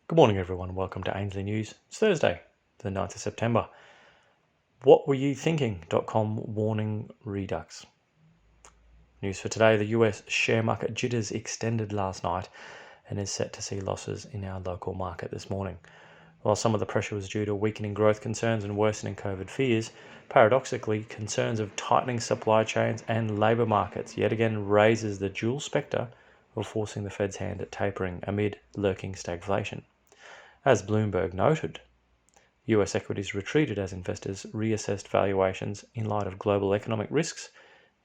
Good morning, everyone. Welcome to Ainsley News. It's Thursday, the 9th of September. What were you thinking? Dotcom warning redux. News for today: the US share market jitters extended last night and is set to see losses in our local market this morning. While some of the pressure was due to weakening growth concerns and worsening COVID fears, paradoxically, concerns of tightening supply chains and labour markets yet again raises the dual spectre of forcing the Fed's hand at tapering amid lurking stagflation. As Bloomberg noted, US equities retreated as investors reassessed valuations in light of global economic risks,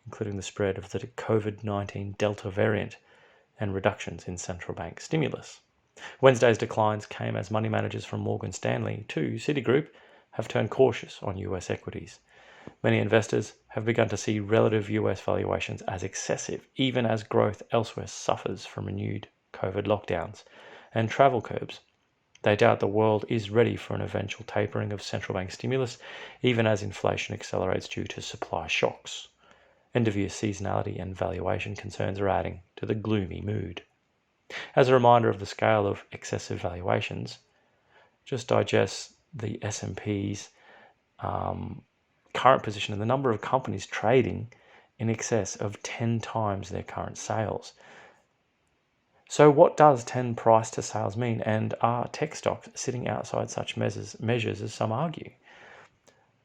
including the spread of the COVID-19 Delta variant and reductions in central bank stimulus. Wednesday's declines came as money managers from Morgan Stanley to Citigroup have turned cautious on US equities. Many investors have begun to see relative US valuations as excessive, even as growth elsewhere suffers from renewed COVID lockdowns and travel curbs. They doubt the world is ready for an eventual tapering of central bank stimulus, even as inflation accelerates due to supply shocks. End-of-year seasonality and valuation concerns are adding to the gloomy mood. As a reminder of the scale of excessive valuations, just digest the S&P's current position and the number of companies trading in excess of 10 times their current sales. So what does 10 price to sales mean, and are tech stocks sitting outside such measures as some argue?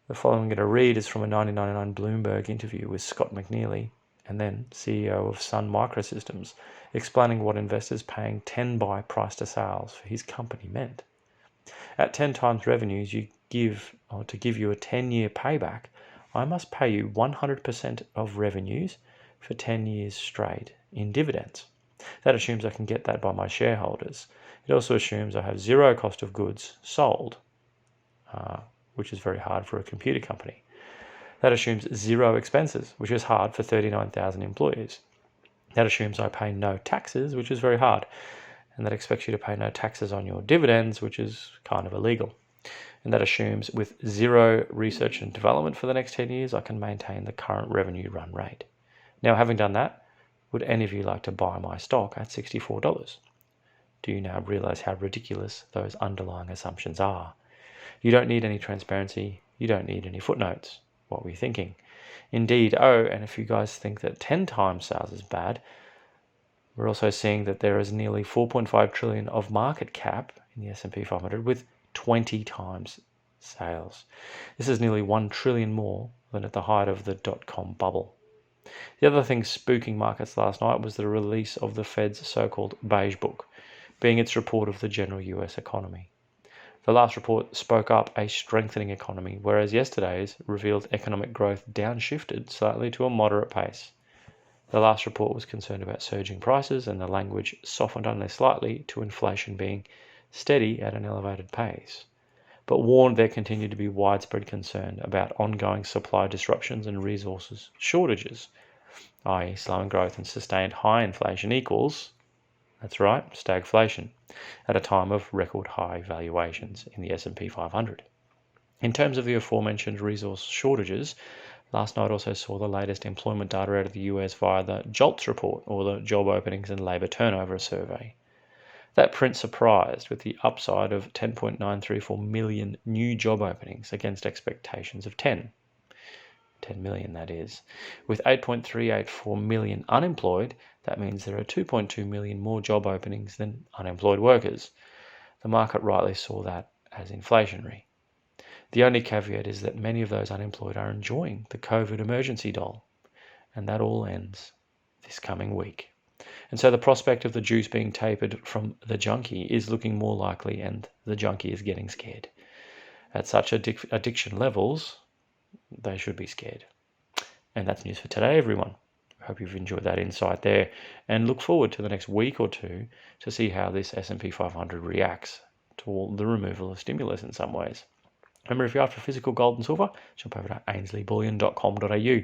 The following I'm going to read is from a 1999 Bloomberg interview with Scott McNealy, and then CEO of Sun Microsystems, explaining what investors paying 10 by price to sales for his company meant. At 10 times revenues, to give you a 10-year payback, I must pay you 100% of revenues for 10 years straight in dividends. That assumes I can get that by my shareholders. It also assumes I have zero cost of goods sold, which is very hard for a computer company. That assumes zero expenses, which is hard for 39,000 employees. That assumes I pay no taxes, which is very hard. And that expects you to pay no taxes on your dividends, which is kind of illegal. And that assumes with zero research and development for the next 10 years, I can maintain the current revenue run rate. Now, having done that, would any of you like to buy my stock at $64? Do you now realize how ridiculous those underlying assumptions are? You don't need any transparency. You don't need any footnotes. What were you thinking? Indeed, and if you guys think that 10 times sales is bad, we're also seeing that there is nearly 4.5 trillion of market cap in the S&P 500 with 20 times sales. This is nearly 1 trillion more than at the height of the dot-com bubble. The other thing spooking markets last night was the release of the Fed's so-called beige book, being its report of the general US economy. The last report spoke up a strengthening economy, whereas yesterday's revealed economic growth downshifted slightly to a moderate pace. The last report was concerned about surging prices, and the language softened only slightly to inflation being steady at an elevated pace, but warned there continued to be widespread concern about ongoing supply disruptions and resources shortages, i.e. slowing growth and sustained high inflation equals, that's right, stagflation, at a time of record high valuations in the S&P 500. In terms of the aforementioned resource shortages, last night also saw the latest employment data out of the US via the JOLTS report, or the Job Openings and Labour Turnover Survey. That print surprised with the upside of 10.934 million new job openings against expectations of 10 million, that is. With 8.384 million unemployed, that means there are 2.2 million more job openings than unemployed workers. The market rightly saw that as inflationary. The only caveat is that many of those unemployed are enjoying the COVID emergency dole, and that all ends this coming week. And so the prospect of the juice being tapered from the junkie is looking more likely, and the junkie is getting scared. At such addiction levels, they should be scared. And that's news for today, everyone. I hope you've enjoyed that insight there, and look forward to the next week or two to see how this S&P 500 reacts to all the removal of stimulus in some ways. Remember, if you're after physical gold and silver, jump over to ainsleyBullion.com.au.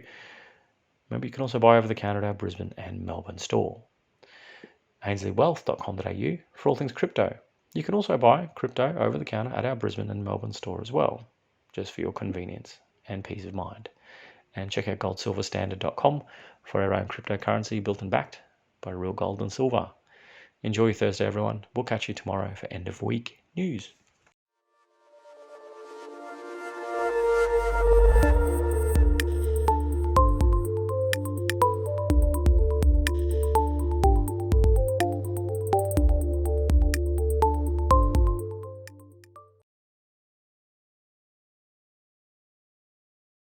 Remember, you can also buy over the counter at our Brisbane and Melbourne store. ainsleywealth.com.au for all things crypto. You can also buy crypto over the counter at our Brisbane and Melbourne store as well, just for your convenience and peace of mind. And check out goldsilverstandard.com for our own cryptocurrency built and backed by real gold and silver. Enjoy your Thursday, everyone. We'll catch you tomorrow for end of week news.